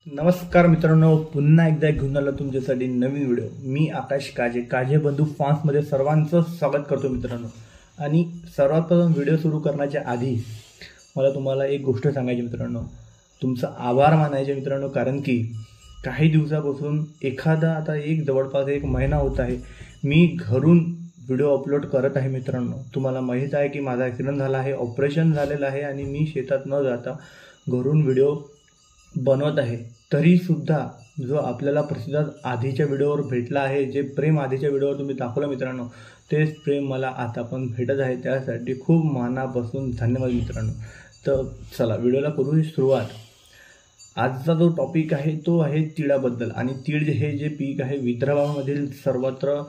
नमस्कार मित्रांनो, पुन्हा एकदा घेऊन आलो तुमच्यासाठी नवीन व्हिडिओ। मी आकाश काजे बंधू फार्म्समध्ये सर्वांचं स्वागत करतो मित्रांनो। आणि सर्वात प्रथम व्हिडिओ सुरू करण्याच्या आधी मला तुम्हाला एक गोष्ट सांगायची मित्रांनो, तुमचा आभार मानायचे मित्रांनो। कारण की काही दिवसापासून आता जवळपास एक महिना होत आहे मी घरून व्हिडिओ अपलोड करत आहे मित्रांनो। तुम्हाला माहीत आहे की माझा ॲक्सिडेंट झाला आहे, ऑपरेशन झालेलं आहे आणि मी शेतात न जाता घरून व्हिडिओ बनवत आहे। तरी सुद्धा जो आपल्याला प्रतिसाद आधीच्या व्हिडिओवर भेटला आहे, जे प्रेम आधीच्या व्हिडिओवर तुम्ही दाखवलं मित्रांनो, तेच प्रेम मला आता पण भेटत आहे। त्यासाठी खूप मनापासून धन्यवाद मित्रांनो। तर चला व्हिडिओला करू सुरुवात। आजचा जो टॉपिक आहे तो आहे तिळाबद्दल। आणि तीळ हे जे पीक आहे विदर्भामधील सर्वत्र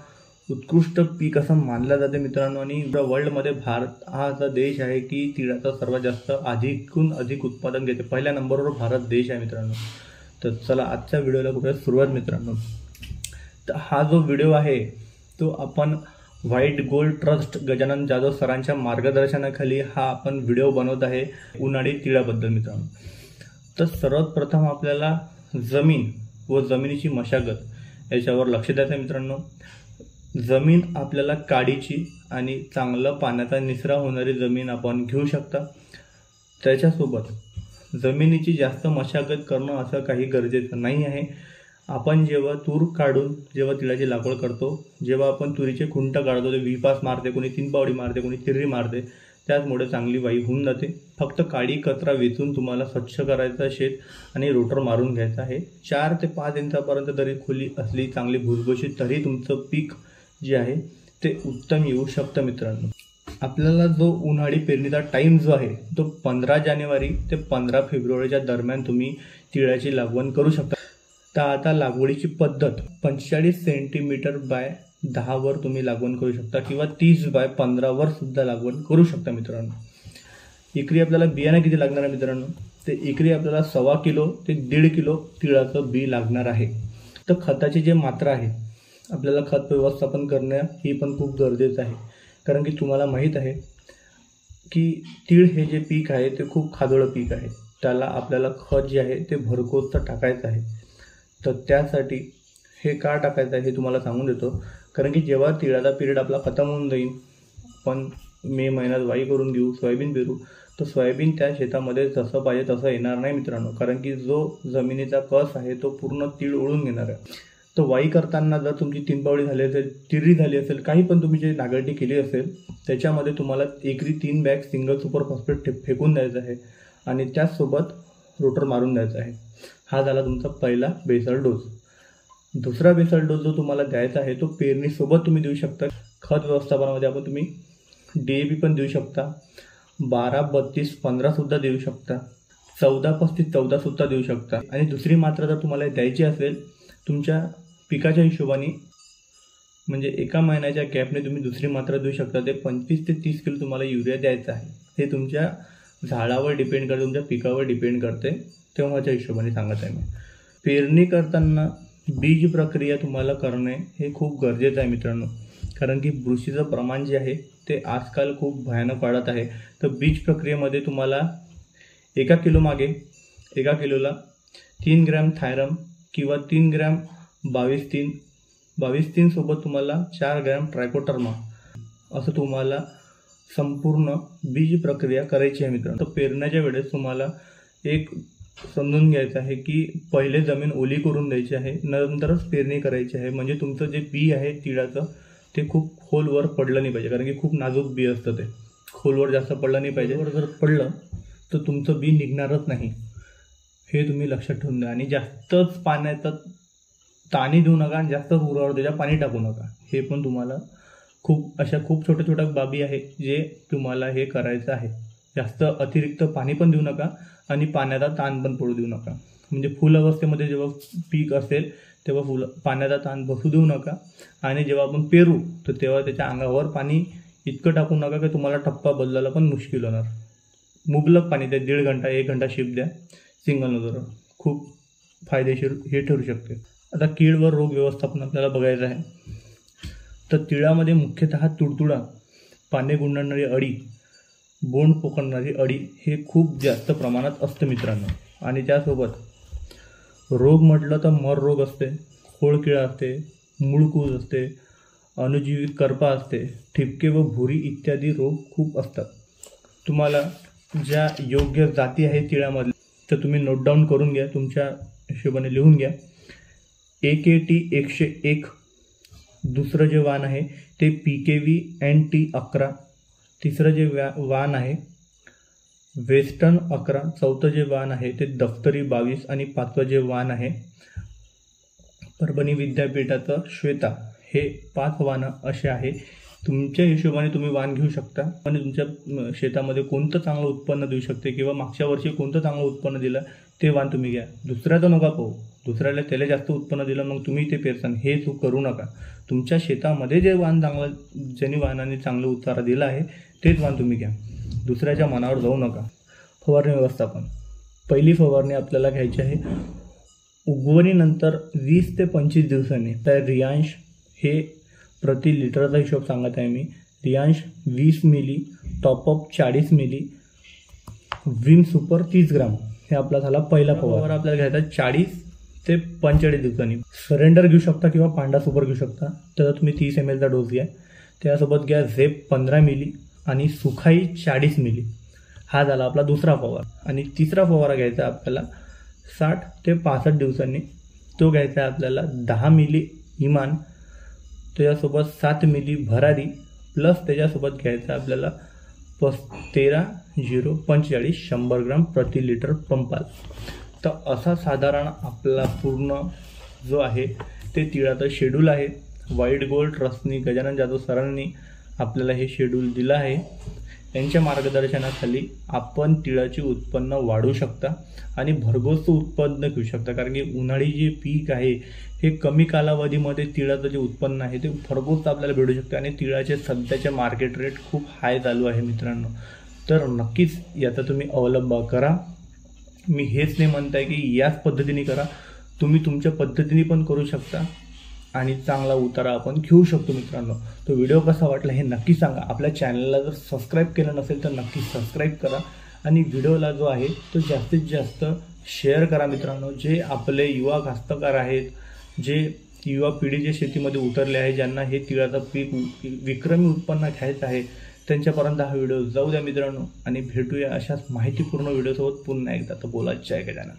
उत्कृष्ट पीक असं मानलं जाते मित्रांनो। आणि वर्ल्डमध्ये भारत हा असा देश आहे की तिळाचं सर्वात जास्त अधिक उत्पादन घेते। पहिल्या नंबरवर भारत देश आहे मित्रांनो। तर चला आजच्या व्हिडिओला करूया सुरुवात मित्रांनो। तर हा जो व्हिडिओ आहे तो आपण white gold trust Gajanan Jadhav सरांच्या मार्गदर्शनाखाली हा आपण व्हिडिओ बनवत आहे उन्हाळी तिळाबद्दल मित्रांनो। तर सर्वात प्रथम आपल्याला जमीन व जमिनीची मशागत याच्यावर लक्ष द्यायचं मित्रांनो। जमीन आपल्याला काडीची आणि चांगलं पाण्याचा निचरा होणारी जमीन आपण घेऊ शकता। त्याच्यासोबत जमिनीची जास्त मशागत करणं असं काही गरजेचं नाही आहे। आपण जेव्हा तूर काढून जेव्हा तिळाची लागवड करतो, जेव्हा आपण तुरीचे खुंट काढतो ते विपास मारते, कोणी 3 पावडी मारते, कोणी तिर्री मारते, त्याचमुळे चांगली वाई होऊन जाते। फक्त काडी कचरा वेचून तुम्हाला स्वच्छ करायचं शेत आणि रोटर मारून घ्यायचं आहे। 4 ते 5 इंचापर्यंत जरी खोली असली चांगली भुसभुशीत तरी तुमचं पीक जे आहे ते उत्तम येऊ शकतं मित्रांनो। आपल्याला जो उन्हाळी पेरणीचा टाइम जो आहे तो 15 जानेवारी ते 15 फेब्रुवारीच्या दरम्यान तुम्ही तिळाची लागवड करू शकता। तर आता लागवडीची पद्धत 45 सेंटीमीटर बाय 10 वर तुम्ही लागवड करू शकता किंवा 30 बाय 15 वर सुद्धा लागवड करू शकता मित्रांनो। एकरी आपल्याला बियाणं किती लागणार आहे मित्रांनो, ते एकरी आपल्याला 1.25 किलो ते 1.5 किलो तिळाचं बी लागणार आहे। तर खताची जे मात्रा आहे आपल्याला खत व्यवस्थापन करणं ही पण खूप गरजेचं आहे। कारण की तुम्हाला माहीत आहे की तीळ हे जे पीक आहे ते खूप खादोळं पीक आहे। त्याला आपल्याला खत जे आहे ते भरघोस टाकायचं आहे। तर त्यासाठी हे का टाकायचं आहे हे तुम्हाला सांगून देतो। कारण की जेव्हा तिळाचा पिरियड आपला खतम होऊन जाईल, आपण मे महिन्यात वाई करून घेऊ, सोयाबीन पेरू, तर सोयाबीन त्या शेतामध्ये जसं पाहिजे तसं येणार नाही मित्रांनो। कारण की जो जमिनीचा कस आहे तो पूर्ण तीळ ओढून घेणार आहे। तर वाई करताना जर तुमची 3 पावडी झाली असेल, तिर्री झाली असेल, काही पण तुम्ही जे नागरटी केली असेल, त्याच्यामध्ये तुम्हाला एकरी 3 बॅग सिंगल सुपर फॉस्फेट फेकून द्यायचं आहे आणि त्याचसोबत रोटर मारून द्यायचा आहे। हा झाला तुमचा पहिला बेसल डोस। दुसरा बेसल डोस जो तुम्हाला द्यायचा आहे तो पेरणीसोबत तुम्ही देऊ शकता। खत व्यवस्थापनामध्ये आपण तुम्ही DAP पण देऊ शकता, 12-32-15 सुद्धा देऊ शकता, 14-35-14 सुद्धा देऊ शकता। आणि दुसरी मात्रा जर तुम्हाला द्यायची असेल तुमच्या पिकाच्या हिशोबाने, म्हणजे एका महिन्याच्या गॅपने तुम्ही दुसरी मात्रा देऊ शकता। ते 25 ते 30 किलो तुम्हाला युरिया द्यायचा आहे। हे तुमच्या झाडावर डिपेंड करते, तुमच्या पिकावर डिपेंड करते, तेव्हाच्या हिशोबाने सांगत आहे मी। पेरणी करताना बीज प्रक्रिया तुम्हाला करणे हे खूप गरजेचं आहे मित्रांनो। कारण की बुरशीचं प्रमाण जे आहे ते आजकाल खूप भयानक वाढत आहे। तर बीज प्रक्रियेमध्ये तुम्हाला 1 किलो मागे 1 किलोला 3 ग्रॅम थायरम किंवा 3 ग्रॅम 22-3 सोबत तुम्हाला 4 ग्रॅम ट्रायकोटर्मा असं तुम्हाला संपूर्ण बीज प्रक्रिया करायची आहे मित्रांनो। तर पेरण्याच्या वेळेस तुम्हाला एक समजून घ्यायचं आहे की पहिले जमीन ओली करून द्यायची आहे, नंतरच पेरणी करायची आहे। म्हणजे तुमचं जे बी आहे तिळाचं ते खूप खोलवर पडलं नाही पाहिजे। कारण की खूप नाजूक बी असतं, ते खोलवर जास्त पडलं नाही पाहिजे। जर पडलं तर तुमचं बी निघणारच नाही, हे तुम्ही लक्षात ठेवून द्या। आणि जास्तच पाण्याचा ताणी देऊ नका आणि जास्त उरावर त्याच्या पाणी टाकू नका। हे पण तुम्हाला खूप छोट्या बाबी आहेत जे तुम्हाला हे करायचं आहे। जास्त अतिरिक्त पाणी पण देऊ नका आणि पाण्याचा ताण पण पडू देऊ नका। म्हणजे फुल अवस्थेमध्ये जेव्हा पीक असेल तेव्हा पाण्याचा ताण बसू देऊ नका। आणि जेव्हा आपण पेरू तर तेव्हा त्याच्या अंगावर पाणी इतकं टाकू नका की तुम्हाला टप्पा बदलायला पण मुश्किल होणार। मुबलक पाणी द्या, 1.5 घंटा 1 घंटा शिप द्या सिंगल नोजर, खूप फायदेशीर हे ठरू शकते। आता कीड व रोग व्यवस्थापन आपल्याला बघायचं आहे। तर तिळामध्ये मुख्यतः तुडतुडा, पाने गुंडाळणारी अळी, बोंड पोखरणारी अळी हे खूप जास्त प्रमाणात असतं मित्रांनो। आणि त्यासोबत रोग म्हटलं तर मर रोग असते, खोळकिळा असते, मुळकूज असते, अणुजीवित करपा असते, ठिपके व भुरी इत्यादी रोग खूप असतात. तुम्हाला ज्या योग्य जाती आहे तिळामधल्या तर तुम्ही नोट डाऊन करून घ्या, तुमच्या हिशोबाने लिहून घ्या. AKT 101 दुसरं जे वाण आहे ते PKV NT 11, तिसरं जे वाण आहे वेस्टर्न 11, चौथं जे वाण आहे ते दफ्तरी 22 आणि पाचवं जे वाण आहे परभणी विद्यापीठाचं श्वेता. हे 5 वाणं असे आहे. तुमच्या हिशोबाने तुम्ही वाण घेऊ शकता आणि तुमच्या शेतामध्ये कोणतं चांगलं उत्पन्न देऊ शकते किंवा मागच्या वर्षी कोणतं चांगलं उत्पन्न दिलं ते वाण तुम्ही घ्या. दुसऱ्याचं नका पाहू, दुसऱ्याला त्याला जास्त उत्पन्न दिलं मग तुम्ही ते पेरसान, हे चूक करू नका. तुमच्या शेतामध्ये जे वाण चांगलं, ज्यांनी वाणाने चांगलं उतारा दिला आहे तेच वाण तुम्ही घ्या, दुसऱ्याच्या मनावर जाऊ नका. फवारणी व्यवस्थापन. पहिली फवारणी आपल्याला घ्यायची आहे उगवणीनंतर 20 ते 25 दिवसांनी. तर रियांश हे प्रति लिटरचा हिशोब सांगत आहे मी. रियांश 20 मिली, टॉपअप 40 मिली, विम सुपर 30 ग्राम. हे आपला झाला पहिला फवारा. आपल्याला घ्यायचा 40 ते 45 दिवसांनी. सरेंडर घेऊ शकता किंवा पांडा सुपर घेऊ शकता, तर तुम्ही 30 ml चा डोस घ्या. त्यासोबत घ्या झेप 15 मिली आणि सुखाई 40 मिली. हा झाला आपला दुसरा फवारा. आणि तिसरा फवारा घ्यायचा आपल्याला 60 ते 65 दिवसांनी. तो घ्यायचा आपल्याला 10 मिली इमान, त्याच्यासोबत 7 मिली भरारी प्लस त्याच्यासोबत घ्यायचा आपल्याला 13-0-45 100 ग्राम प्रति लिटर पंपाल. तर असा साधारण आपला पूर्ण जो आहे ते तिळाचं शेड्यूल आहे. व्हाईट गोल्ड ट्रस्टनी गजानन जाधव सरांनी आपल्याला हे शेड्यूल दिलं आहे. यांच्या मार्गदर्शनाखाली आपण तिळाचे उत्पन्न वाढवू शकता आणि भरघोस उत्पन्न घेऊ शकता. कारण की उन्हाळी जे पीक आहे हे कमी कालावधीमध्ये तिळाचं जे उत्पन्न आहे ते भरघोस आपल्याला भेटू शकतं आणि तिळाचे सध्याचे मार्केट रेट खूप हाय चालू आहे मित्रांनो. तर नक्कीच याचा तुम्ही अवलंब करा. मी हेच नाही म्हणताय की याच पद्धतीने करा, तुम्ही तुमच्या पद्धतीने पण करू शकता आणि चांगला उतारा आपण घेऊ शकतो मित्रांनो. तो व्हिडिओ कसा वाटला हे नक्की सांगा. आपल्या चॅनलला जर सबस्क्राईब केलं नसेल तर नक्की सबस्क्राईब करा आणि व्हिडिओला जो आहे तो जास्तीत जास्त शेअर करा मित्रांनो. जे आपले युवा कास्तकार आहेत, जे युवा पिढी जे शेतीमध्ये उतरले आहे, ज्यांना हे तिळाचं पीक विक्रमी उत्पन्न घ्यायचं आहे, त्यांच्यापर्यंत हा व्हिडिओ जाऊ द्या मित्रांनो. आणि भेटूया अशाच माहितीपूर्ण व्हिडिओसोबत पुन्हा एकदा. तर बोला जय गजानन.